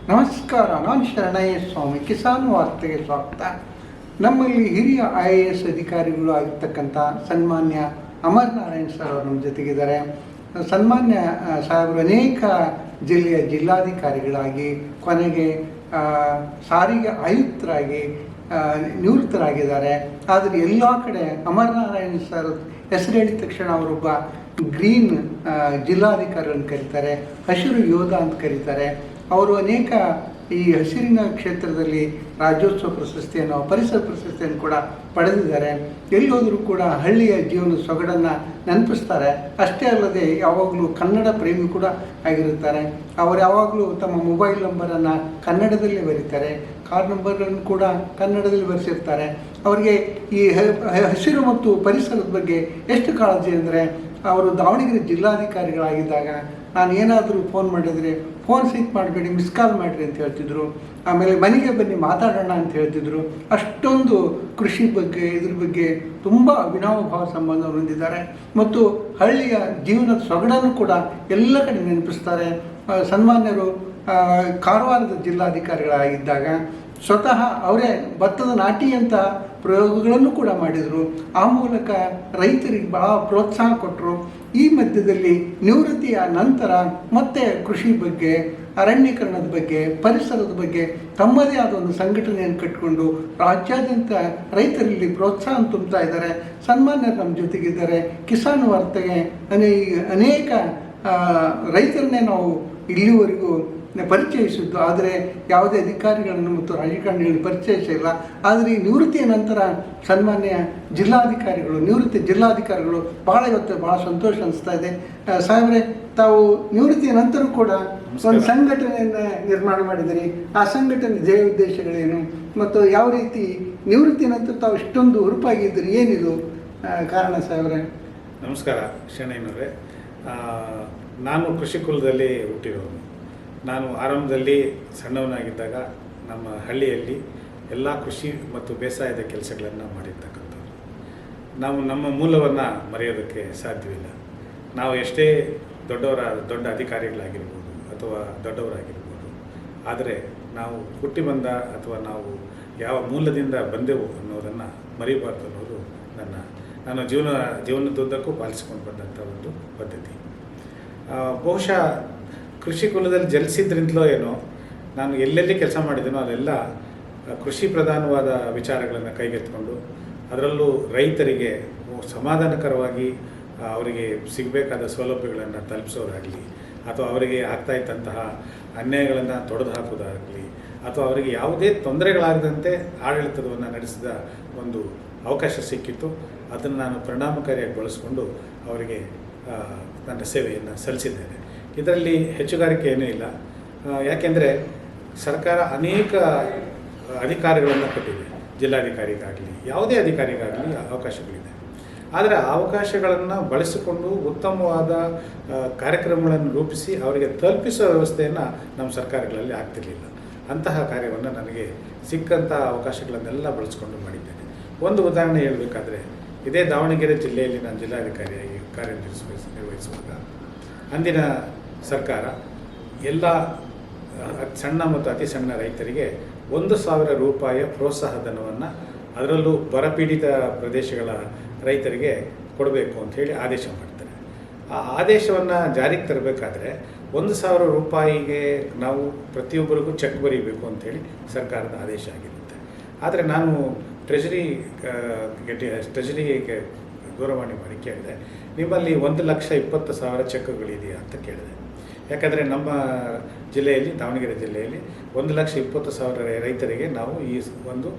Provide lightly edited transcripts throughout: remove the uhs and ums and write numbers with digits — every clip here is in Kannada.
ನಮಸ್ಕಾರ, ನಾನು ಶರಣಯ್ಯ ಸ್ವಾಮಿ. ಕಿಸಾನ್ ವಾರ್ತೆಗೆ ಸ್ವಾಗತ. ನಮ್ಮಲ್ಲಿ ಹಿರಿಯ IAS ಅಧಿಕಾರಿಗಳು ಆಗಿರ್ತಕ್ಕಂಥ ಸನ್ಮಾನ್ಯ ಅಮರ್ ನಾರಾಯಣ್ ಸರ್ ಅವರು ನಮ್ಮ ಜೊತೆಗಿದ್ದಾರೆ. ಸನ್ಮಾನ್ಯ ಸಾಹೇಬರು ಅನೇಕ ಜಿಲ್ಲೆಯ ಜಿಲ್ಲಾಧಿಕಾರಿಗಳಾಗಿ ಕೊನೆಗೆ ಸಾರಿಗೆ ಆಯುಕ್ತರಾಗಿ ನಿವೃತ್ತರಾಗಿದ್ದಾರೆ. ಆದರೆ ಎಲ್ಲ ಕಡೆ ಅಮರ್ ನಾರಾಯಣ್ ಸರ್ ಹೆಸರು ಹೇಳಿದ ತಕ್ಷಣ ಅವರೊಬ್ಬ ಗ್ರೀನ್ ಜಿಲ್ಲಾಧಿಕಾರಿಗಳನ್ನು ಕರೀತಾರೆ, ಹಸಿರು ಯೋಧ ಅಂತ ಕರೀತಾರೆ. ಅವರು ಅನೇಕ ಈ ಹಸಿರಿನ ಕ್ಷೇತ್ರದಲ್ಲಿ ರಾಜ್ಯೋತ್ಸವ ಪ್ರಶಸ್ತಿಯನ್ನು, ಪರಿಸರ ಪ್ರಶಸ್ತಿಯನ್ನು ಕೂಡ ಪಡೆದಿದ್ದಾರೆ. ಎಲ್ಲೋದರೂ ಕೂಡ ಹಳ್ಳಿಯ ಜೀವನದ ಸೊಗಡನ್ನು ನೆನಪಿಸ್ತಾರೆ. ಅಷ್ಟೇ ಅಲ್ಲದೆ ಯಾವಾಗಲೂ ಕನ್ನಡ ಪ್ರೇಮಿ ಕೂಡ ಆಗಿರುತ್ತಾರೆ. ಅವರು ಯಾವಾಗಲೂ ತಮ್ಮ ಮೊಬೈಲ್ ನಂಬರನ್ನು ಕನ್ನಡದಲ್ಲೇ ಬರೀತಾರೆ, ಕಾರ್ ನಂಬರನ್ನು ಕೂಡ ಕನ್ನಡದಲ್ಲಿ ಬರೆಸಿರ್ತಾರೆ. ಅವರಿಗೆ ಈ ಹಸಿರು ಮತ್ತು ಪರಿಸರದ ಬಗ್ಗೆ ಎಷ್ಟು ಕಾಳಜಿ ಅಂದರೆ, ಅವರು ದಾವಣಗೆರೆ ಜಿಲ್ಲಾಧಿಕಾರಿಗಳಾಗಿದ್ದಾಗ ನಾನು ಏನಾದರೂ ಫೋನ್ ಮಾಡಿದರೆ ಫೋನ್ ಸಹಿತ ಮಾಡಬೇಡಿ, ಮಿಸ್ ಕಾಲ್ ಮಾಡಿರಿ ಅಂತ ಹೇಳ್ತಿದ್ರು. ಆಮೇಲೆ ಮನೆಗೆ ಬನ್ನಿ ಮಾತಾಡೋಣ ಅಂತ ಹೇಳ್ತಿದ್ರು. ಅಷ್ಟೊಂದು ಕೃಷಿ ಬಗ್ಗೆ, ಇದ್ರ ಬಗ್ಗೆ ತುಂಬ ಅವಿನಾವಭಾವ ಸಂಬಂಧವನ್ನು ಹೊಂದಿದ್ದಾರೆ ಮತ್ತು ಹಳ್ಳಿಯ ಜೀವನದ ಸೊಗಡನ್ನು ಕೂಡ ಎಲ್ಲ ಕಡೆ ನೆನಪಿಸ್ತಾರೆ. ಸನ್ಮಾನ್ಯರು ಕಾರವಾರದ ಜಿಲ್ಲಾಧಿಕಾರಿಗಳಾಗಿದ್ದಾಗ ಸ್ವತಃ ಅವರೇ ಭತ್ತದ ನಾಟಿಯಂಥ ಪ್ರಯೋಗಗಳನ್ನು ಕೂಡ ಮಾಡಿದರು. ಆ ಮೂಲಕ ರೈತರಿಗೆ ಬಹಳ ಪ್ರೋತ್ಸಾಹ ಕೊಟ್ಟರು. ಈ ಮಧ್ಯದಲ್ಲಿ ನಿವೃತ್ತಿಯ ನಂತರ ಮತ್ತೆ ಕೃಷಿ ಬಗ್ಗೆ, ಅರಣ್ಯೀಕರಣದ ಬಗ್ಗೆ, ಪರಿಸರದ ಬಗ್ಗೆ ತಮ್ಮದೇ ಆದ ಒಂದು ಸಂಘಟನೆಯನ್ನು ಕಟ್ಟಿಕೊಂಡು ರಾಜ್ಯಾದ್ಯಂತ ರೈತರಲ್ಲಿ ಪ್ರೋತ್ಸಾಹ ತುಂಬುತ್ತಾ ಇದ್ದಾರೆ. ಸನ್ಮಾನ್ಯರು ನಮ್ಮ ಜೊತೆಗಿದ್ದಾರೆ. ಕಿಸಾನ್ ವಾರ್ತೆಗೆ ಅನೇಕ ರೈತರನ್ನೇ ನಾವು ಇಲ್ಲಿವರೆಗೂ ಪರಿಚಯಿಸಿದ್ದು, ಆದರೆ ಯಾವುದೇ ಅಧಿಕಾರಿಗಳನ್ನು ಮತ್ತು ರಾಜಕಾರಣಿಗಳನ್ನು ಪರಿಚಯಿಸಿಲ್ಲ. ಆದರೆ ಈ ನಿವೃತ್ತಿಯ ನಂತರ ಸನ್ಮಾನ್ಯ ನಿವೃತ್ತಿ ಜಿಲ್ಲಾಧಿಕಾರಿಗಳು ಇವತ್ತು ಭಾಳ ಸಂತೋಷ ಅನಿಸ್ತಾ ಇದೆ. ಸಾಹೇಬ್ರೆ, ತಾವು ನಿವೃತ್ತಿಯ ನಂತರ ಕೂಡ ಒಂದು ಸಂಘಟನೆಯನ್ನು ನಿರ್ಮಾಣ ಮಾಡಿದಿರಿ. ಆ ಸಂಘಟನೆ ಧ್ಯೇಯ ಉದ್ದೇಶಗಳೇನು ಮತ್ತು ಯಾವ ರೀತಿ ನಿವೃತ್ತಿಯ ನಂತರ ತಾವು ಇಷ್ಟೊಂದು ಹುರುಪಾಗಿದ್ದೀರಿ, ಏನಿದು ಕಾರಣ ಸಾಹೇಬ್ರೆ? ನಮಸ್ಕಾರ ಶರಣಯ್ಯನವರೇ. ನಾನು ಕೃಷಿ ಕುಲದಲ್ಲಿ ಹುಟ್ಟಿರೋನು. ನಾನು ಆರಂಭದಲ್ಲಿ ಸಣ್ಣವನಾಗಿದ್ದಾಗ ನಮ್ಮ ಹಳ್ಳಿಯಲ್ಲಿ ಎಲ್ಲ ಕೃಷಿ ಮತ್ತು ಬೇಸಾಯದ ಕೆಲಸಗಳನ್ನು ಮಾಡಿರ್ತಕ್ಕಂಥವ್ರು. ನಾವು ನಮ್ಮ ಮೂಲವನ್ನು ಮರೆಯೋದಕ್ಕೆ ಸಾಧ್ಯವಿಲ್ಲ. ನಾವು ಎಷ್ಟೇ ದೊಡ್ಡ ಅಧಿಕಾರಿಗಳಾಗಿರ್ಬೋದು ಅಥವಾ ದೊಡ್ಡವರಾಗಿರ್ಬೋದು, ಆದರೆ ನಾವು ಹುಟ್ಟಿ ಬಂದ ಅಥವಾ ನಾವು ಯಾವ ಮೂಲದಿಂದ ಬಂದೆವು ಅನ್ನೋದನ್ನು ಮರಿಬಾರ್ದು ಅನ್ನೋದು ನನ್ನ ಜೀವನದುದ್ದಕ್ಕೂ ಪಾಲಿಸಿಕೊಂಡು ಬಂದಂಥ ಒಂದು ಪದ್ಧತಿ. ಬಹುಶಃ ಕೃಷಿ ಕುಲದಲ್ಲಿ ಜಲಿಸಿದ್ರಿಂದಲೋ ಏನೋ ನಾನು ಎಲ್ಲೆಲ್ಲಿ ಕೆಲಸ ಮಾಡಿದ್ದೀನೋ ಅಲ್ಲೆಲ್ಲ ಕೃಷಿ ಪ್ರಧಾನವಾದ ವಿಚಾರಗಳನ್ನು ಕೈಗೆತ್ತಿಕೊಂಡು, ಅದರಲ್ಲೂ ರೈತರಿಗೆ ಸಮಾಧಾನಕರವಾಗಿ ಅವರಿಗೆ ಸಿಗಬೇಕಾದ ಸೌಲಭ್ಯಗಳನ್ನು ತಲುಪಿಸೋದಾಗಲಿ, ಅಥವಾ ಅವರಿಗೆ ಆಗ್ತಾಯಿದ್ದಂತಹ ಅನ್ಯಾಯಗಳನ್ನು ತೊಡೆದು ಹಾಕೋದಾಗಲಿ, ಅಥವಾ ಅವರಿಗೆ ಯಾವುದೇ ತೊಂದರೆಗಳಾಗದಂತೆ ಆಡಳಿತವನ್ನು ನಡೆಸಿದ ಒಂದು ಅವಕಾಶ ಸಿಕ್ಕಿತ್ತು. ಅದನ್ನು ನಾನು ಪರಿಣಾಮಕಾರಿಯಾಗಿ ಬಳಸಿಕೊಂಡು ಅವರಿಗೆ ನನ್ನ ಸೇವೆಯನ್ನು ಸಲ್ಲಿಸಿದ್ದೇನೆ. ಇದರಲ್ಲಿ ಹೆಚ್ಚುಗಾರಿಕೆ ಏನೂ ಇಲ್ಲ. ಯಾಕೆಂದರೆ ಸರ್ಕಾರ ಅನೇಕ ಅಧಿಕಾರಿಗಳನ್ನು ಕೊಟ್ಟಿದೆ. ಜಿಲ್ಲಾಧಿಕಾರಿಗಾಗಲಿ ಯಾವುದೇ ಅಧಿಕಾರಿಗಾಗಲಿ ಅವಕಾಶಗಳಿದೆ. ಆದರೆ ಆ ಅವಕಾಶಗಳನ್ನು ಬಳಸಿಕೊಂಡು ಉತ್ತಮವಾದ ಕಾರ್ಯಕ್ರಮಗಳನ್ನು ರೂಪಿಸಿ ಅವರಿಗೆ ತಲುಪಿಸುವ ವ್ಯವಸ್ಥೆಯನ್ನು ನಮ್ಮ ಸರ್ಕಾರಗಳಲ್ಲಿ ಆಗ್ತಿರಲಿಲ್ಲ. ಅಂತಹ ಕಾರ್ಯವನ್ನು ನನಗೆ ಸಿಕ್ಕಂಥ ಅವಕಾಶಗಳನ್ನೆಲ್ಲ ಬಳಸಿಕೊಂಡು ಮಾಡಿದ್ದೇನೆ. ಒಂದು ಉದಾಹರಣೆ ಹೇಳಬೇಕಾದ್ರೆ, ಇದೇ ದಾವಣಗೆರೆ ಜಿಲ್ಲೆಯಲ್ಲಿ ನಾನು ಜಿಲ್ಲಾಧಿಕಾರಿಯಾಗಿ ನಿರ್ವಹಿಸುವಾಗ ಅಂದಿನ ಸರ್ಕಾರ ಎಲ್ಲ ಸಣ್ಣ ಮತ್ತು ಅತಿ ಸಣ್ಣ ರೈತರಿಗೆ 1,000 ರೂಪಾಯಿಯ ಪ್ರೋತ್ಸಾಹ ಧನವನ್ನು, ಅದರಲ್ಲೂ ಬರಪೀಡಿತ ಪ್ರದೇಶಗಳ ರೈತರಿಗೆ ಕೊಡಬೇಕು ಅಂಥೇಳಿ ಆದೇಶ ಮಾಡ್ತಾರೆ. ಆ ಆದೇಶವನ್ನು ಜಾರಿಗೆ ತರಬೇಕಾದ್ರೆ 1,000 ರೂಪಾಯಿಗೆ ನಾವು ಪ್ರತಿಯೊಬ್ಬರಿಗೂ ಚೆಕ್ ಬರೀಬೇಕು ಅಂಥೇಳಿ ಸರ್ಕಾರದ ಆದೇಶ ಆಗಿರುತ್ತೆ. ಆದರೆ ನಾನು ಟ್ರೆಜರಿಗೆ ದೂರವಾಣಿ ಮಾಡಿ ಕೇಳಿದೆ, ನಿಮ್ಮಲ್ಲಿ 1,20,000 ಚೆಕ್ಗಳಿದೆಯಾ ಅಂತ ಕೇಳಿದೆ. ಯಾಕಂದರೆ ನಮ್ಮ ಜಿಲ್ಲೆಯಲ್ಲಿ, ದಾವಣಗೆರೆ ಜಿಲ್ಲೆಯಲ್ಲಿ 1,20,000 ರೈತರಿಗೆ ನಾವು ಈ ಒಂದು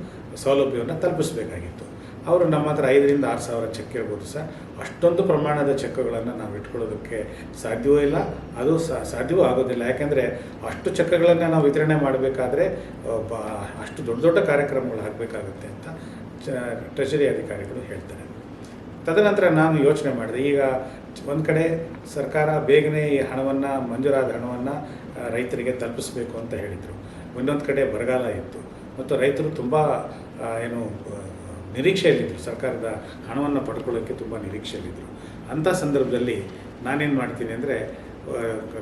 ಸೌಲಭ್ಯವನ್ನು ತಲುಪಿಸಬೇಕಾಗಿತ್ತು. ಅವರು ನಮ್ಮ ಹತ್ರ 5,000 to 6,000 ಚೆಕ್ ಇರ್ಬೋದು ಸರ್. ಅಷ್ಟೊಂದು ಪ್ರಮಾಣದ ಚೆಕ್ಗಳನ್ನು ನಾವು ಇಟ್ಕೊಳ್ಳೋದಕ್ಕೆ ಸಾಧ್ಯವೂ ಇಲ್ಲ, ಅದು ಸಾಧ್ಯವೂ ಆಗೋದಿಲ್ಲ. ಯಾಕೆಂದರೆ ಅಷ್ಟು ಚೆಕ್ಗಳನ್ನು ನಾವು ವಿತರಣೆ ಮಾಡಬೇಕಾದ್ರೆ ಅಷ್ಟು ದೊಡ್ಡ ಕಾರ್ಯಕ್ರಮಗಳು ಆಗಬೇಕಾಗುತ್ತೆ ಅಂತ ಟ್ರೆಜರಿ ಅಧಿಕಾರಿಗಳು ಹೇಳ್ತಾರೆ. ತದನಂತರ ನಾನು ಯೋಚನೆ ಮಾಡಿದೆ, ಈಗ ಒಂದು ಕಡೆ ಸರ್ಕಾರ ಬೇಗನೆ ಈ ಹಣವನ್ನು, ಮಂಜೂರಾದ ಹಣವನ್ನು ರೈತರಿಗೆ ತಲುಪಿಸಬೇಕು ಅಂತ ಹೇಳಿದರು. ಇನ್ನೊಂದು ಕಡೆ ಬರಗಾಲ ಇತ್ತು ಮತ್ತು ರೈತರು ತುಂಬ ನಿರೀಕ್ಷೆಯಲ್ಲಿದ್ದರು, ಸರ್ಕಾರದ ಹಣವನ್ನು ಪಡ್ಕೊಳ್ಳೋಕ್ಕೆ ತುಂಬ ನಿರೀಕ್ಷೆಯಲ್ಲಿದ್ದರು. ಅಂಥ ಸಂದರ್ಭದಲ್ಲಿ ನಾನೇನು ಮಾಡ್ತೀನಿ ಅಂದರೆ,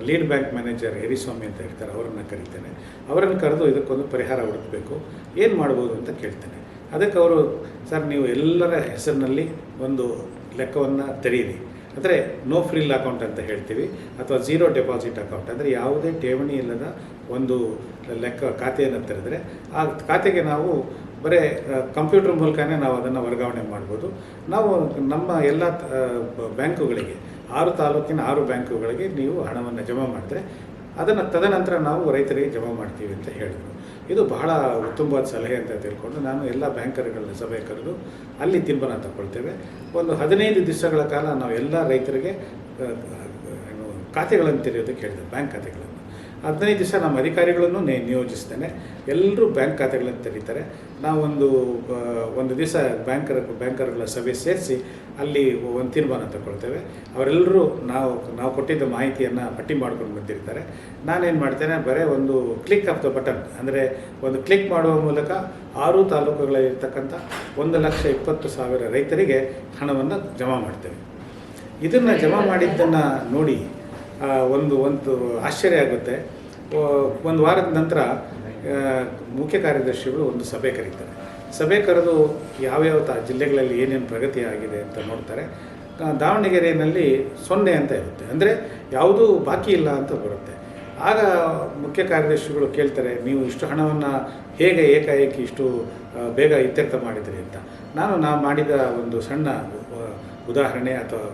ಲೀಡ್ ಬ್ಯಾಂಕ್ ಮ್ಯಾನೇಜರ್ ಯರಿಸ್ವಾಮಿ ಅಂತ ಇರ್ತಾರೆ, ಅವರನ್ನು ಕರೀತೇನೆ. ಅವರನ್ನು ಕರೆದು ಇದಕ್ಕೊಂದು ಪರಿಹಾರ ಹುಡುಕಬೇಕು, ಏನು ಮಾಡ್ಬೋದು ಅಂತ ಕೇಳ್ತೇನೆ. ಅದಕ್ಕೆ ಅವರು, ಸರ್ ನೀವು ಎಲ್ಲರ ಹೆಸರಿನಲ್ಲಿ ಒಂದು ಲೆಕ್ಕವನ್ನು ತೆರೀರಿ, ಅಂದರೆ ನೋ ಫ್ರಿಲ್ ಅಕೌಂಟ್ ಅಂತ ಹೇಳ್ತೀವಿ, ಅಥವಾ ಝೀರೋ ಡೆಪಾಸಿಟ್ ಅಕೌಂಟ್, ಅಂದರೆ ಯಾವುದೇ ಠೇವಣಿ ಇಲ್ಲದ ಒಂದು ಖಾತೆಯನ್ನು ತೆರೆದರೆ ಆ ಖಾತೆಗೆ ನಾವು ಬರೀ ಕಂಪ್ಯೂಟರ್ ಮೂಲಕನೇ ನಾವು ಅದನ್ನು ವರ್ಗಾವಣೆ ಮಾಡ್ಬೋದು. ನಾವು ನಮ್ಮ ಎಲ್ಲ ಬ್ಯಾಂಕುಗಳಿಗೆ 6 ತಾಲೂಕಿನ 6 ಬ್ಯಾಂಕುಗಳಿಗೆ ನೀವು ಹಣವನ್ನು ಜಮಾ ಮಾಡಿದ್ರೆ ಅದನ್ನು ತದನಂತರ ನಾವು ರೈತರಿಗೆ ಜಮಾ ಮಾಡ್ತೀವಿ ಅಂತ ಹೇಳಿದರು. ಇದು ಬಹಳ ಉತ್ತಮವಾದ ಸಲಹೆ ಅಂತ ತಿಳ್ಕೊಂಡು ನಾನು ಎಲ್ಲ ಬ್ಯಾಂಕರ್ಗಳನ್ನ ಸಭೆ ಕರೆದು ಅಲ್ಲಿ ತೀರ್ಮಾನ ತಗೊಳ್ತೇವೆ. ಒಂದು 15 ದಿವಸಗಳ ಕಾಲ ನಾವು ಎಲ್ಲ ರೈತರಿಗೆ ಖಾತೆಗಳನ್ನು ತೆರೆಯೋದಕ್ಕೆ ಹೇಳಿದೆ, ಬ್ಯಾಂಕ್ ಖಾತೆಗಳನ್ನು. 15 ದಿವಸ ನಮ್ಮ ಅಧಿಕಾರಿಗಳನ್ನು ನಿಯೋಜಿಸ್ತೇನೆ, ಎಲ್ಲರೂ ಬ್ಯಾಂಕ್ ಖಾತೆಗಳನ್ನು ತೆರೀತಾರೆ. ನಾವೊಂದು ದಿವಸ ಬ್ಯಾಂಕರ್ಗಳ ಸಭೆ ಸೇರಿಸಿ ಅಲ್ಲಿ ಒಂದು ತೀರ್ಮಾನ ತಗೊಳ್ತೇವೆ. ಅವರೆಲ್ಲರೂ ನಾವು ಕೊಟ್ಟಿದ್ದ ಮಾಹಿತಿಯನ್ನು ಪಟ್ಟಿ ಮಾಡ್ಕೊಂಡು ಬಂದಿರ್ತಾರೆ. ನಾನೇನು ಮಾಡ್ತೇನೆ, ಬರೀ ಒಂದು ಕ್ಲಿಕ್ ಆಫ್ ದ ಬಟನ್, ಅಂದರೆ ಒಂದು ಕ್ಲಿಕ್ ಮಾಡುವ ಮೂಲಕ 6 ತಾಲೂಕುಗಳಲ್ಲಿರ್ತಕ್ಕಂಥ 1,20,000 ರೈತರಿಗೆ ಹಣವನ್ನು ಜಮಾ ಮಾಡ್ತೇವೆ. ಇದನ್ನು ಜಮಾ ಮಾಡಿದ್ದನ್ನು ನೋಡಿ ಒಂದು ಆಶ್ಚರ್ಯ ಆಗುತ್ತೆ. ಒಂದು ವಾರದ ನಂತರ ಮುಖ್ಯ ಕಾರ್ಯದರ್ಶಿಗಳು ಒಂದು ಸಭೆ ಕರೀತಾರೆ. ಸಭೆ ಕರೆದು ಯಾವ್ಯಾವ ಜಿಲ್ಲೆಗಳಲ್ಲಿ ಏನೇನು ಪ್ರಗತಿ ಆಗಿದೆ ಅಂತ ನೋಡ್ತಾರೆ. ದಾವಣಗೆರೆಯಲ್ಲಿ 0 ಅಂತ ಇರುತ್ತೆ, ಅಂದರೆ ಯಾವುದೂ ಬಾಕಿ ಇಲ್ಲ ಅಂತ ಬರುತ್ತೆ. ಆಗ ಮುಖ್ಯ ಕಾರ್ಯದರ್ಶಿಗಳು ಕೇಳ್ತಾರೆ, ನೀವು ಇಷ್ಟು ಹಣವನ್ನು ಹೇಗೆ ಏಕಾಏಕಿ ಇಷ್ಟು ಬೇಗ ಇತ್ಯರ್ಥ ಮಾಡಿದ್ರಿ ಅಂತ. ನಾನು ಮಾಡಿದ ಒಂದು ಸಣ್ಣ ಉದಾಹರಣೆ ಅಥವಾ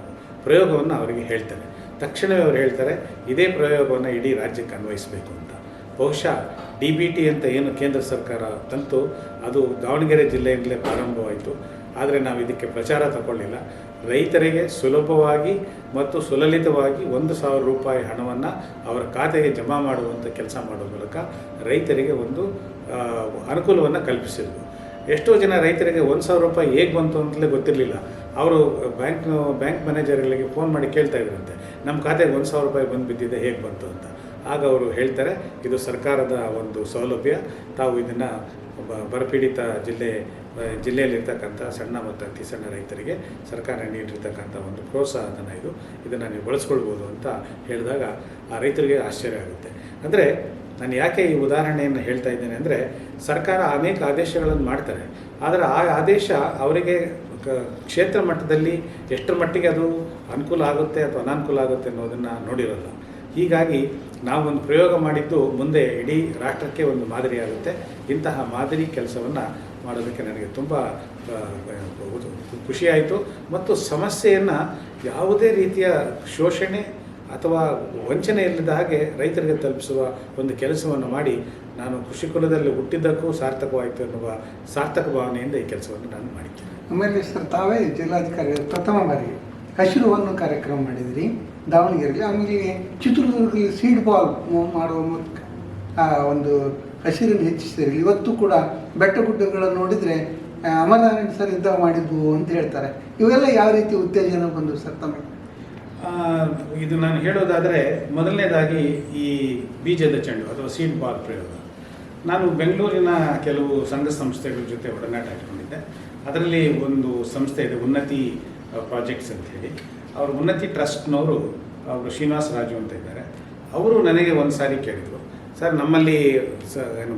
ಪ್ರಯೋಗವನ್ನು ಅವರಿಗೆ ಹೇಳ್ತೇನೆ. ತಕ್ಷಣವೇ ಅವರು ಹೇಳ್ತಾರೆ, ಇದೇ ಪ್ರಯೋಗವನ್ನು ಇಡೀ ರಾಜ್ಯಕ್ಕೆ ಅನ್ವಯಿಸಬೇಕು ಅಂತ. ಬಹುಶಃ DBT ಅಂತ ಏನು ಕೇಂದ್ರ ಸರ್ಕಾರ ತಂತು, ಅದು ದಾವಣಗೆರೆ ಜಿಲ್ಲೆಯಿಂದಲೇ ಪ್ರಾರಂಭವಾಯಿತು. ಆದರೆ ನಾವು ಇದಕ್ಕೆ ಪ್ರಚಾರ ತಗೊಳ್ಳಿಲ್ಲ. ರೈತರಿಗೆ ಸುಲಭವಾಗಿ ಮತ್ತು ಸುಲಲಿತವಾಗಿ 1,000 ರೂಪಾಯಿ ಹಣವನ್ನು ಅವರ ಖಾತೆಗೆ ಜಮಾ ಮಾಡುವಂಥ ಕೆಲಸ ಮಾಡುವ ಮೂಲಕ ರೈತರಿಗೆ ಒಂದು ಅನುಕೂಲವನ್ನು ಕಲ್ಪಿಸಿದ್ವು. ಎಷ್ಟೋ ಜನ ರೈತರಿಗೆ 1,000 ರೂಪಾಯಿ ಹೇಗೆ ಬಂತು ಅಂತಲೇ ಗೊತ್ತಿರಲಿಲ್ಲ. ಅವರು ಬ್ಯಾಂಕ್ ಮ್ಯಾನೇಜರ್ಗಳಿಗೆ ಫೋನ್ ಮಾಡಿ ಕೇಳ್ತಾ ಇದ್ರಂತೆ, ನಮ್ಮ ಖಾತೆಗೆ 1,000 ರೂಪಾಯಿ ಬಂದು ಬಿದ್ದಿದೆ, ಹೇಗೆ ಬಂತು ಅಂತ. ಆಗ ಅವರು ಹೇಳ್ತಾರೆ, ಇದು ಸರ್ಕಾರದ ಒಂದು ಸೌಲಭ್ಯ, ತಾವು ಇದನ್ನು ಬರಪೀಡಿತ ಜಿಲ್ಲೆಯಲ್ಲಿರ್ತಕ್ಕಂಥ ಸಣ್ಣ ಮತ್ತು ಅತಿ ಸಣ್ಣ ರೈತರಿಗೆ ಸರ್ಕಾರ ನೀಡಿರ್ತಕ್ಕಂಥ ಒಂದು ಪ್ರೋತ್ಸಾಹಧನ ಇದನ್ನು ನೀವು ಬಳಸ್ಕೊಳ್ಬೋದು ಅಂತ ಹೇಳಿದಾಗ ಆ ರೈತರಿಗೆ ಆಶ್ಚರ್ಯ ಆಗುತ್ತೆ. ಅಂದರೆ ನಾನು ಯಾಕೆ ಈ ಉದಾಹರಣೆಯನ್ನು ಹೇಳ್ತಾ ಇದ್ದೇನೆ ಅಂದರೆ, ಸರ್ಕಾರ ಅನೇಕ ಆದೇಶಗಳನ್ನು ಮಾಡ್ತಾರೆ, ಆದರೆ ಆ ಆದೇಶ ಅವರಿಗೆ ಕ್ಷೇತ್ರ ಮಟ್ಟದಲ್ಲಿ ಎಷ್ಟರ ಮಟ್ಟಿಗೆ ಅದು ಅನುಕೂಲ ಆಗುತ್ತೆ ಅಥವಾ ಅನಾನುಕೂಲ ಆಗುತ್ತೆ ಅನ್ನೋದನ್ನು ನೋಡಿರೋಲ್ಲ. ಹೀಗಾಗಿ ನಾವೊಂದು ಪ್ರಯೋಗ ಮಾಡಿದ್ದು ಮುಂದೆ ಇಡೀ ರಾಷ್ಟ್ರಕ್ಕೆ ಒಂದು ಮಾದರಿಯಾಗುತ್ತೆ. ಇಂತಹ ಮಾದರಿ ಕೆಲಸವನ್ನು ಮಾಡೋದಕ್ಕೆ ನನಗೆ ತುಂಬ ಖುಷಿಯಾಯಿತು. ಮತ್ತು ಸಮಸ್ಯೆಯನ್ನು ಯಾವುದೇ ರೀತಿಯ ಶೋಷಣೆ ಅಥವಾ ವಂಚನೆ ಇಲ್ಲದ ಹಾಗೆ ರೈತರಿಗೆ ತಲುಪಿಸುವ ಒಂದು ಕೆಲಸವನ್ನು ಮಾಡಿ ನಾನು ಕೃಷಿ ಕುಲದಲ್ಲಿ ಹುಟ್ಟಿದ್ದಕ್ಕೂ ಸಾರ್ಥಕವಾಯಿತು ಎನ್ನುವ ಸಾರ್ಥಕ ಭಾವನೆಯಿಂದ ಈ ಕೆಲಸವನ್ನು ನಾನು ಮಾಡಿದ್ದೇನೆ. ಆಮೇಲೆ ಸರ್, ತಾವೇ ಜಿಲ್ಲಾಧಿಕಾರಿ ಪ್ರಥಮ ಬಾರಿಗೆ ಹಸಿರು ಹೊನ್ನು ಕಾರ್ಯಕ್ರಮ ಮಾಡಿದಿರಿ ದಾವಣಗೆರೆಯಲ್ಲಿ. ಆಮೇಲೆ ಚಿತ್ರದುರ್ಗದಲ್ಲಿ ಸೀಡ್ ಬಾಲ್ ಮಾಡುವ ಮೂಲಕ ಒಂದು ಹಸಿರನ್ನು ಹೆಚ್ಚಿಸಿರಿ. ಇವತ್ತು ಕೂಡ ಬೆಟ್ಟ ಗುಡ್ಡಗಳನ್ನು ನೋಡಿದರೆ ಅಮರನಾರಾಯಣ ಸರ್ ಇಂಥ ಮಾಡಿದ್ವು ಅಂತ ಹೇಳ್ತಾರೆ. ಇವೆಲ್ಲ ಯಾವ ರೀತಿ ಉತ್ತೇಜನ ಬಂದು ಸರ್ ತಮಗೆ? ಇದು ನಾನು ಹೇಳೋದಾದರೆ, ಮೊದಲನೇದಾಗಿ ಈ ಬೀಜದ ಚೆಂಡು ಅಥವಾ ಸೀಡ್ ಬಾಲ್ ಪ್ರಯೋಗ, ನಾನು ಬೆಂಗಳೂರಿನ ಕೆಲವು ಸಂಘ ಸಂಸ್ಥೆಗಳ ಜೊತೆ ಒಡನಾಟ ಇಟ್ಕೊಂಡಿದ್ದೆ. ಅದರಲ್ಲಿ ಒಂದು ಸಂಸ್ಥೆ ಇದೆ, ಉನ್ನತಿ ಪ್ರಾಜೆಕ್ಟ್ಸ್ ಅಂತ ಹೇಳಿ. ಅವರು ಉನ್ನತಿ ಟ್ರಸ್ಟ್ನವರು, ಅವರು ಶ್ರೀನಿವಾಸ ರಾಜು ಅಂತ ಇದ್ದಾರೆ. ಅವರು ನನಗೆ ಒಂದು ಸಾರಿ ಕೇಳಿದರು, ಸರ್ ನಮ್ಮಲ್ಲಿ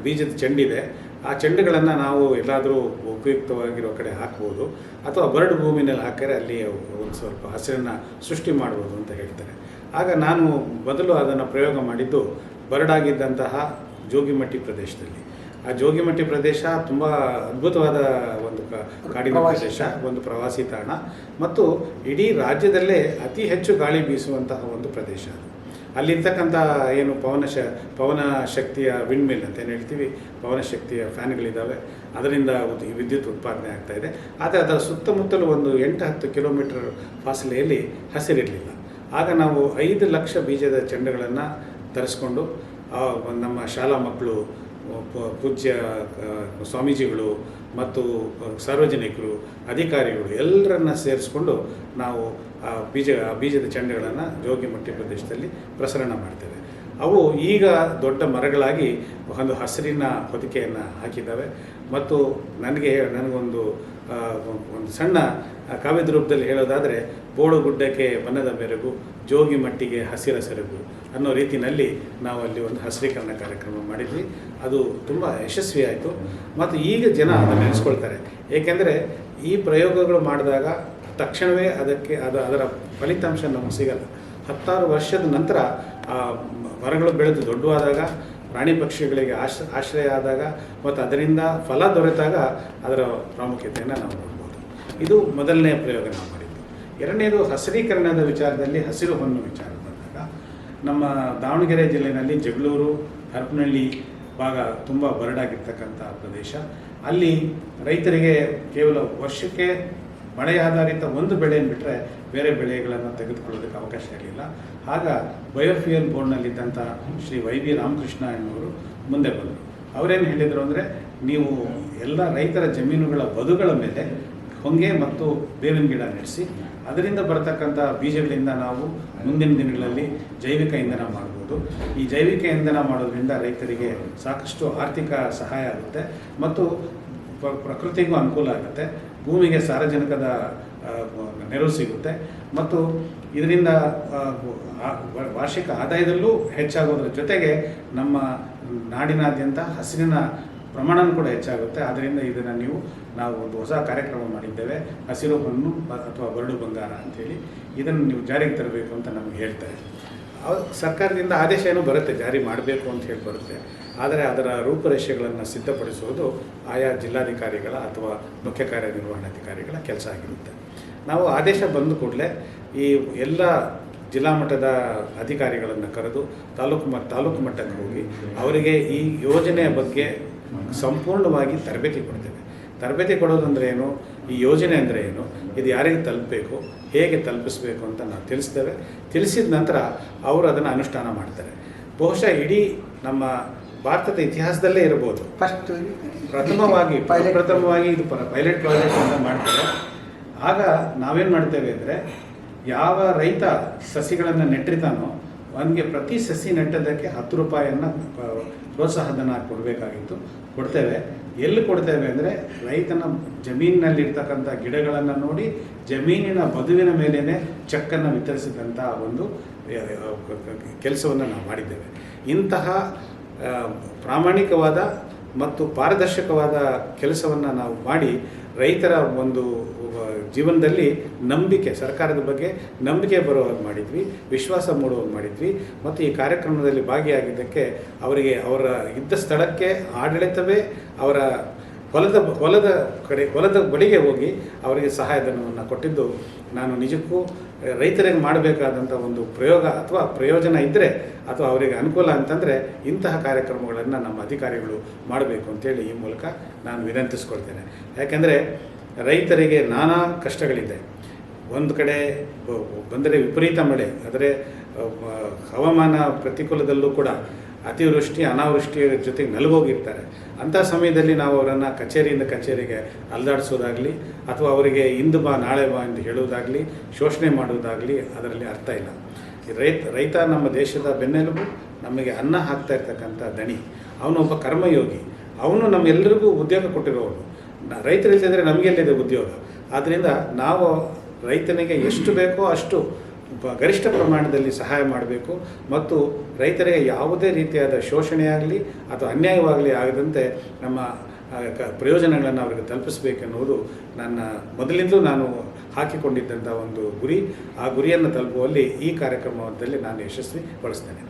ಬೀಜದ ಚೆಂಡಿದೆ, ಆ ಚೆಂಡುಗಳನ್ನು ನಾವು ಎಲ್ಲಾದರೂ ಉಪಯುಕ್ತವಾಗಿರೋ ಕಡೆ ಹಾಕ್ಬೋದು, ಅಥವಾ ಬರಡು ಭೂಮಿನಲ್ಲಿ ಹಾಕಿದ್ರೆ ಅಲ್ಲಿ ಒಂದು ಸ್ವಲ್ಪ ಹಸಿರನ್ನು ಸೃಷ್ಟಿ ಮಾಡ್ಬೋದು ಅಂತ ಹೇಳ್ತಾರೆ. ಆಗ ನಾನು ಮೊದಲು ಅದನ್ನು ಪ್ರಯೋಗ ಮಾಡಿದ್ದು ಬರಡಾಗಿದ್ದಂತಹ ಜೋಗಿಮಟ್ಟಿ ಪ್ರದೇಶದಲ್ಲಿ. ಆ ಜೋಗಿಮಟ್ಟಿ ಪ್ರದೇಶ ತುಂಬ ಅದ್ಭುತವಾದ ಒಂದು ಕಾಡಿನ ಪ್ರದೇಶ, ಒಂದು ಪ್ರವಾಸಿ ತಾಣ, ಮತ್ತು ಇಡೀ ರಾಜ್ಯದಲ್ಲೇ ಅತಿ ಹೆಚ್ಚು ಗಾಳಿ ಬೀಸುವಂತಹ ಒಂದು ಪ್ರದೇಶ. ಅಲ್ಲಿರ್ತಕ್ಕಂಥ ಏನು ಪವನ ಶಕ್ತಿಯ ವಿಂಡ್ ಮಿಲ್ ಅಂತ ಏನು ಹೇಳ್ತೀವಿ, ಪವನ ಶಕ್ತಿಯ ಫ್ಯಾನ್ಗಳಿದ್ದಾವೆ, ಅದರಿಂದ ವಿದ್ಯುತ್ ಉತ್ಪಾದನೆ ಆಗ್ತಾಯಿದೆ. ಆದರೆ ಅದರ ಸುತ್ತಮುತ್ತಲು ಒಂದು 8-10 ಕಿಲೋಮೀಟರ್ ಫಾಸಲೆಯಲ್ಲಿ ಹಸಿರಿರಲಿಲ್ಲ. ಆಗ ನಾವು 5 ಲಕ್ಷ ಬೀಜದ ಚೆಂಡುಗಳನ್ನು ತರಿಸ್ಕೊಂಡು ನಮ್ಮ ಶಾಲಾ ಮಕ್ಕಳು, ಪೂಜ್ಯ ಸ್ವಾಮೀಜಿಗಳು ಮತ್ತು ಸಾರ್ವಜನಿಕರು, ಅಧಿಕಾರಿಗಳು ಎಲ್ಲರನ್ನ ಸೇರಿಸ್ಕೊಂಡು ನಾವು ಆ ಬೀಜದ ಚೆಂಡುಗಳನ್ನು ಜೋಗಿಮಟ್ಟಿ ಪ್ರದೇಶದಲ್ಲಿ ಪ್ರಸರಣ ಮಾಡ್ತೇವೆ. ಅವು ಈಗ ದೊಡ್ಡ ಮರಗಳಾಗಿ ಒಂದು ಹಸಿರಿನ ಹೊದಿಕೆಯನ್ನು ಹಾಕಿದ್ದಾವೆ. ಮತ್ತು ನನಗೊಂದು ಒಂದು ಸಣ್ಣ ಕಾವ್ಯದ ರೂಪದಲ್ಲಿ ಹೇಳೋದಾದರೆ, ಬೋಳು ಗುಡ್ಡಕ್ಕೆ ಬಣ್ಣದ ಮೆರುಗು, ಜೋಗಿ ಮಟ್ಟಿಗೆ ಹಸಿರ ಸೆರಗು ಅನ್ನೋ ರೀತಿಯಲ್ಲಿ ನಾವು ಅಲ್ಲಿ ಒಂದು ಹಸಿರೀಕರಣ ಕಾರ್ಯಕ್ರಮ ಮಾಡಿದ್ವಿ. ಅದು ತುಂಬ ಯಶಸ್ವಿಯಾಯಿತು. ಮತ್ತು ಈಗ ಜನ ಅದನ್ನು ನೆನೆಸ್ಕೊಳ್ತಾರೆ. ಏಕೆಂದರೆ ಈ ಪ್ರಯೋಗಗಳು ಮಾಡಿದಾಗ ತಕ್ಷಣವೇ ಅದರ ಫಲಿತಾಂಶ ನಮಗೆ ಸಿಗಲ್ಲ. 10 ವರ್ಷದ ನಂತರ ಆ ಮರಗಳು ಬೆಳೆದು ದೊಡ್ಡವಾದಾಗ, ಪ್ರಾಣಿ ಪಕ್ಷಿಗಳಿಗೆ ಆಶ್ರಯ ಆದಾಗ ಮತ್ತು ಅದರಿಂದ ಫಲ ದೊರೆತಾಗ ಅದರ ಪ್ರಾಮುಖ್ಯತೆಯನ್ನು ನಾವು ನೋಡ್ಬೋದು. ಇದು ಮೊದಲನೇ ಪ್ರಯೋಗ ನಾವು ಮಾಡಿದ್ದು. ಎರಡನೇದು ಹಸಿರೀಕರಣದ ವಿಚಾರದಲ್ಲಿ, ಹಸಿರು ಹೊನ್ನು ವಿಚಾರ ಬಂದಾಗ, ನಮ್ಮ ದಾವಣಗೆರೆ ಜಿಲ್ಲೆಯಲ್ಲಿ ಜಗಳೂರು, ಹರಪನಹಳ್ಳಿ ಭಾಗ ತುಂಬ ಬರಡಾಗಿರ್ತಕ್ಕಂಥ ಪ್ರದೇಶ. ಅಲ್ಲಿ ರೈತರಿಗೆ ಕೇವಲ ವರ್ಷಕ್ಕೆ ಮಳೆ ಆಧಾರಿತ ಒಂದು ಬೆಳೆಯನ್ನು ಬಿಟ್ಟರೆ ಬೇರೆ ಬೆಳೆಗಳನ್ನು ತೆಗೆದುಕೊಳ್ಳೋದಕ್ಕೆ ಅವಕಾಶ ಇರಲಿಲ್ಲ. ಆಗ ಬಯೋಫ್ಯೂಯಲ್ ಬೋರ್ಡ್ನಲ್ಲಿದ್ದಂಥ ಶ್ರೀ YB ರಾಮಕೃಷ್ಣ ಎನ್ನುವರು ಮುಂದೆ ಬಂದರು. ಅವರೇನು ಹೇಳಿದರು ಅಂದರೆ, ನೀವು ಎಲ್ಲ ರೈತರ ಜಮೀನುಗಳ ಬದುಗಳ ಮೇಲೆ ಹೊಂಗೆ ಮತ್ತು ಬೇವಿನ ಗಿಡ ನೆಡೆಸಿ ಅದರಿಂದ ಬರತಕ್ಕಂಥ ಬೀಜಗಳಿಂದ ನಾವು ಮುಂದಿನ ದಿನಗಳಲ್ಲಿ ಜೈವಿಕ ಇಂಧನ ಮಾಡ್ಬೋದು. ಈ ಜೈವಿಕ ಇಂಧನ ಮಾಡೋದ್ರಿಂದ ರೈತರಿಗೆ ಸಾಕಷ್ಟು ಆರ್ಥಿಕ ಸಹಾಯ ಆಗುತ್ತೆ ಮತ್ತು ಪ್ರಕೃತಿಗೂ ಅನುಕೂಲ ಆಗುತ್ತೆ, ಭೂಮಿಗೆ ಸಾರಜನಕದ ನೆರವು ಸಿಗುತ್ತೆ ಮತ್ತು ಇದರಿಂದ ವಾರ್ಷಿಕ ಆದಾಯದಲ್ಲೂ ಹೆಚ್ಚಾಗೋದ್ರ ಜೊತೆಗೆ ನಮ್ಮ ನಾಡಿನಾದ್ಯಂತ ಹಸಿರಿನ ಪ್ರಮಾಣವೂ ಕೂಡ ಹೆಚ್ಚಾಗುತ್ತೆ. ಆದ್ದರಿಂದ ಇದನ್ನು ನಾವು ಒಂದು ಹೊಸ ಕಾರ್ಯಕ್ರಮ ಮಾಡಿದ್ದೇವೆ, ಹಸಿರು ಹೊನ್ನು ಅಥವಾ ಬರಡು ಬಂಗಾರ ಅಂಥೇಳಿ. ಇದನ್ನು ನೀವು ಜಾರಿಗೆ ತರಬೇಕು ಅಂತ ನಮಗೆ ಹೇಳ್ತಾರೆ. ಸರ್ಕಾರದಿಂದ ಆದೇಶ ಏನೋ ಬರುತ್ತೆ, ಜಾರಿ ಮಾಡಬೇಕು ಅಂತ ಹೇಳಿ ಬರುತ್ತೆ. ಆದರೆ ಅದರ ರೂಪುರೇಷೆಗಳನ್ನು ಸಿದ್ಧಪಡಿಸುವುದು ಆಯಾ ಜಿಲ್ಲಾಧಿಕಾರಿಗಳ ಅಥವಾ ಮುಖ್ಯ ಕಾರ್ಯನಿರ್ವಹಣಾಧಿಕಾರಿಗಳ ಕೆಲಸ ಆಗಿರುತ್ತೆ. ನಾವು ಆದೇಶ ಬಂದ ಕೂಡಲೇ ಈ ಎಲ್ಲ ಜಿಲ್ಲಾ ಮಟ್ಟದ ಅಧಿಕಾರಿಗಳನ್ನು ಕರೆದು ತಾಲೂಕು ಮಟ್ಟಕ್ಕೆ ಹೋಗಿ ಅವರಿಗೆ ಈ ಯೋಜನೆಯ ಬಗ್ಗೆ ಸಂಪೂರ್ಣವಾಗಿ ತರಬೇತಿ ಕೊಡ್ತೇವೆ. ತರಬೇತಿ ಕೊಡೋದಂದರೆ ಏನು, ಈ ಯೋಜನೆ ಅಂದರೆ ಏನು, ಇದು ಯಾರಿಗೆ ತಲುಪಬೇಕು, ಹೇಗೆ ತಲುಪಿಸಬೇಕು ಅಂತ ನಾವು ತಿಳಿಸ್ತೇವೆ. ತಿಳಿಸಿದ ನಂತರ ಅವರು ಅದನ್ನು ಅನುಷ್ಠಾನ ಮಾಡ್ತಾರೆ. ಬಹುಶಃ ಇಡೀ ನಮ್ಮ ಭಾರತದ ಇತಿಹಾಸದಲ್ಲೇ ಇರಬಹುದು ಪ್ರಥಮವಾಗಿ ಇದು ಪೈಲಟ್ ಪ್ರಾಜೆಕ್ಟ್ ಅಂತ ಮಾಡ್ತಾರೆ. ಆಗ ನಾವೇನು ಮಾಡ್ತೇವೆ ಅಂದರೆ, ಯಾವ ರೈತ ಸಸಿಗಳನ್ನು ನೆಟ್ಟಿರ್ತಾನೋ ಅವನಿಗೆ ಪ್ರತಿ ಸಸಿ ನೆಟ್ಟದಕ್ಕೆ 10 ರೂಪಾಯಿಯನ್ನು ಪ್ರೋತ್ಸಾಹಧನ ಕೊಡಬೇಕಾಗಿತ್ತು. ಕೊಡ್ತೇವೆ. ಎಲ್ಲಿ ಕೊಡ್ತೇವೆ ಅಂದರೆ, ರೈತನ ಜಮೀನಿನಲ್ಲಿರ್ತಕ್ಕಂಥ ಗಿಡಗಳನ್ನು ನೋಡಿ ಜಮೀನಿನ ಬದುವಿನ ಮೇಲೇ ಚೆಕ್ಕನ್ನು ವಿತರಿಸಿದಂಥ ಒಂದು ಕೆಲಸವನ್ನು ನಾವು ಮಾಡಿದ್ದೇವೆ. ಇಂತಹ ಪ್ರಾಮಾಣಿಕವಾದ ಮತ್ತು ಪಾರದರ್ಶಕವಾದ ಕೆಲಸವನ್ನು ನಾವು ಮಾಡಿ ರೈತರ ಒಂದು ಜೀವನದಲ್ಲಿ ನಂಬಿಕೆ, ಸರ್ಕಾರದ ಬಗ್ಗೆ ನಂಬಿಕೆ ಬರೋ ಹಾಗೆ ಮಾಡಿದ್ವಿ, ವಿಶ್ವಾಸ ಮೂಡುವಂಗೆ ಮಾಡಿದ್ವಿ. ಮತ್ತು ಈ ಕಾರ್ಯಕ್ರಮದಲ್ಲಿ ಭಾಗಿಯಾಗಿದ್ದಕ್ಕೆ ಅವರಿಗೆ ಅವರ ಇದ್ದ ಸ್ಥಳಕ್ಕೆ ಆಡಳಿತವೇ ಅವರ ಹೊಲದ ಬಳಿಗೆ ಹೋಗಿ ಅವರಿಗೆ ಸಹಾಯಧನವನ್ನು ಕೊಟ್ಟಿದ್ದು ನಾನು ನಿಜಕ್ಕೂ ರೈತರಿಗೆ ಮಾಡಬೇಕಾದಂಥ ಒಂದು ಪ್ರಯೋಗ ಅಥವಾ ಪ್ರಯೋಜನ ಇದ್ದರೆ ಅಥವಾ ಅವರಿಗೆ ಅನುಕೂಲ ಅಂತಂದರೆ ಇಂತಹ ಕಾರ್ಯಕ್ರಮಗಳನ್ನು ನಮ್ಮ ಅಧಿಕಾರಿಗಳು ಮಾಡಬೇಕು ಅಂತೇಳಿ ಈ ಮೂಲಕ ನಾನು ವಿನಂತಿಸ್ಕೊಳ್ತೇನೆ. ಯಾಕೆಂದರೆ ರೈತರಿಗೆ ನಾನಾ ಕಷ್ಟಗಳಿದೆ. ಒಂದು ಕಡೆ ಬಂದರೆ ವಿಪರೀತ ಮಳೆ, ಆದರೆ ಹವಾಮಾನ ಪ್ರತಿಕೂಲದಲ್ಲೂ ಕೂಡ ಅತಿವೃಷ್ಟಿ ಅನಾವೃಷ್ಟಿಯ ಜೊತೆಗೆ ನಲುಗೋಗಿರ್ತಾರೆ. ಅಂಥ ಸಮಯದಲ್ಲಿ ನಾವು ಅವರನ್ನು ಕಚೇರಿಯಿಂದ ಕಚೇರಿಗೆ ಅಲ್ದಾಡಿಸೋದಾಗಲಿ ಅಥವಾ ಅವರಿಗೆ ಇಂದು ಬಾ ನಾಳೆ ಬಾ ಎಂದು ಹೇಳುವುದಾಗಲಿ, ಶೋಷಣೆ ಮಾಡುವುದಾಗಲಿ ಅದರಲ್ಲಿ ಅರ್ಥ ಇಲ್ಲ. ರೈತ ನಮ್ಮ ದೇಶದ ಬೆನ್ನೆಲುಬು, ನಮಗೆ ಅನ್ನ ಹಾಕ್ತಾ ಇರ್ತಕ್ಕಂಥ ದಣಿ. ಅವನು ಒಬ್ಬ ಕರ್ಮಯೋಗಿ, ಅವನು ನಮ್ಮೆಲ್ಲರಿಗೂ ಉದ್ಯೋಗ ಕೊಟ್ಟಿರೋನು. ರೈತರಿಲ್ಲದಿದ್ದರೆ ನಮಗೆಲ್ಲಿದೆ ಉದ್ಯೋಗ? ಆದ್ದರಿಂದ ನಾವು ರೈತನಿಗೆ ಎಷ್ಟು ಬೇಕೋ ಅಷ್ಟು ಗರಿಷ್ಠ ಪ್ರಮಾಣದಲ್ಲಿ ಸಹಾಯ ಮಾಡಬೇಕು ಮತ್ತು ರೈತರಿಗೆ ಯಾವುದೇ ರೀತಿಯಾದ ಶೋಷಣೆಯಾಗಲಿ ಅಥವಾ ಅನ್ಯಾಯವಾಗಲಿ ಆಗದಂತೆ ನಮ್ಮ ಪ್ರಯೋಜನಗಳನ್ನು ಅವರಿಗೆ ತಲುಪಿಸಬೇಕೆನ್ನುವುದು ನನ್ನ ಮೊದಲಿಂದಲೂ ನಾನು ಹಾಕಿಕೊಂಡಿದ್ದಂಥ ಒಂದು ಗುರಿ. ಆ ಗುರಿಯನ್ನು ತಲುಪುವಲ್ಲಿ ಈ ಕಾರ್ಯಕ್ರಮದಲ್ಲಿ ನಾನು ಯಶಸ್ವಿಗೊಳಿಸ್ತೇನೆ.